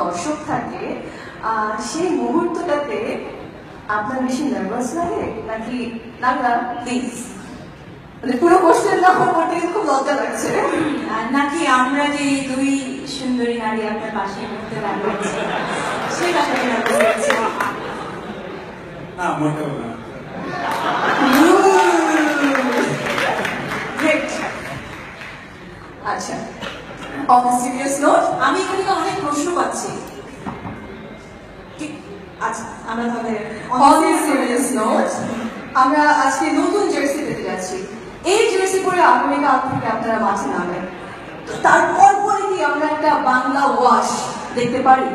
দর্শক থাকে সেই মুহূর্তটাতে আপনার বেশি নার্ভাস লাগে নাকি না প্লিজ মানে পুরো কোশ্চেন না করতে খুব লজ্জা লাগছে নাকি আমরা যে দুই সুন্দরী নারী আপনার পাশে করতে পারছি সেই ব্যাপারে নার্ভাস লাগছে না মোটেও না আচ্ছা অন আ সিরিয়াস নোট আমি এখানে অনেক প্রশ্ন পাচ্ছি আচ্ছা আমরা তাহলে অন এ সিরিয়াস নোট আমরা আজকে নতুন জার্সি পেতে যাচ্ছি এই জার্সি পরে আগামীকাল থেকে আপনারা মাঠে নামেন তো তারপর পরে কি আমরা একটা বাংলা ওয়াশ দেখতে পারি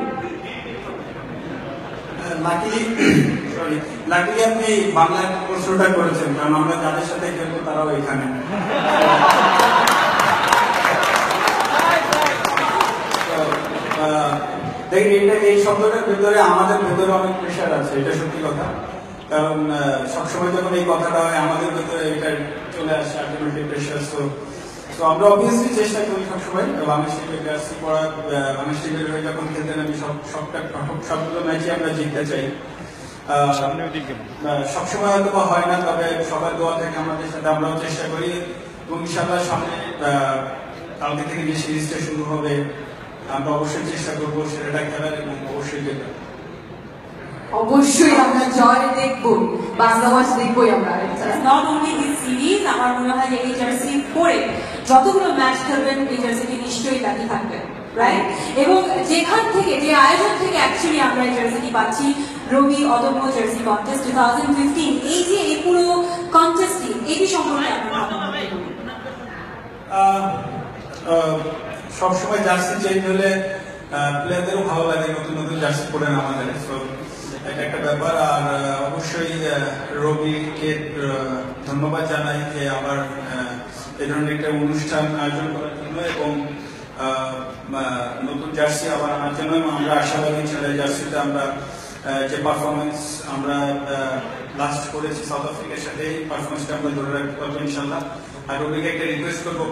লাকিলি আপনি বাংলা প্রশ্নটা করেছেন কারণ আমরা যাদের সাথে খেলবো তারাও এখানে দেখেন এই শব্দটার ভেতরে আমাদের ভেতরে অনেক প্রেশার আছে, এটা সত্যি কথা। কারণ সবসময় যখন এই কথাটা হয় আমাদের ভেতরে এটা চলে আসে আলটিমেটলি প্রেশার। তো আমরা অবভিয়াসলি চেষ্টা করি সবসময় বাংলাদেশ টিমের জার্সি পরা, বাংলাদেশ টিমের হয়ে যখন খেলতে নামি সবগুলো ম্যাচই আমরা জিততে চাই। সবসময় হয়তো বা হয় না, তবে সবার দোয়া থেকে আমাদের সাথে আমরাও চেষ্টা করি এবং ইনশাআল্লাহ সামনে কালকে থেকে যে সিরিজটা শুরু হবে আমরা অবশ্যই চেষ্টা করবো সেটা খেলার এবং অবশ্যই জেতার। অবশ্যই আমরা জয় দেখবো, বাংলা ওয়াশ দেখবোই আমরা। নট অনলি দিস সিরিজ, আমার মনে হয় যে এই জার্সি পরে যতগুলো ম্যাচ খেলবেন এই জার্সিটি নিশ্চয়ই লাকি থাকবেন, রাইট? এবং যেখান থেকে যে আয়োজন থেকে অ্যাকচুয়ালি আমরা এই জার্সিটি পাচ্ছি, রবি অদম্য জার্সি কন্টেস্ট 2015, এই যে এই পুরো কন্টেস্টটি এটি সম্পর্কে আপনার সবসময় জার্সি চেঞ্জ হলে প্লেয়ারদেরও ভালো লাগে নতুন নতুন জার্সি পরেন আমাদের, এটা একটা ব্যাপার। আর অবশ্যই রবিকে ধন্যবাদ জানাই যে আবার এই ধরনের একটা অনুষ্ঠান আয়োজন করার জন্য এবং নতুন জার্সি আবার আনার জন্য। আমরা আশাবাদী ছেলে জার্সিতে আমরা যে পারফরমেন্স আমরা লাস্ট করেছি সাউথ আফ্রিকার সাথে, এই পারফরমেন্সটা আমরা ধরে রাখতে পারবো ইনশাল্লাহ। আর রবিকে একটা রিকোয়েস্ট করবো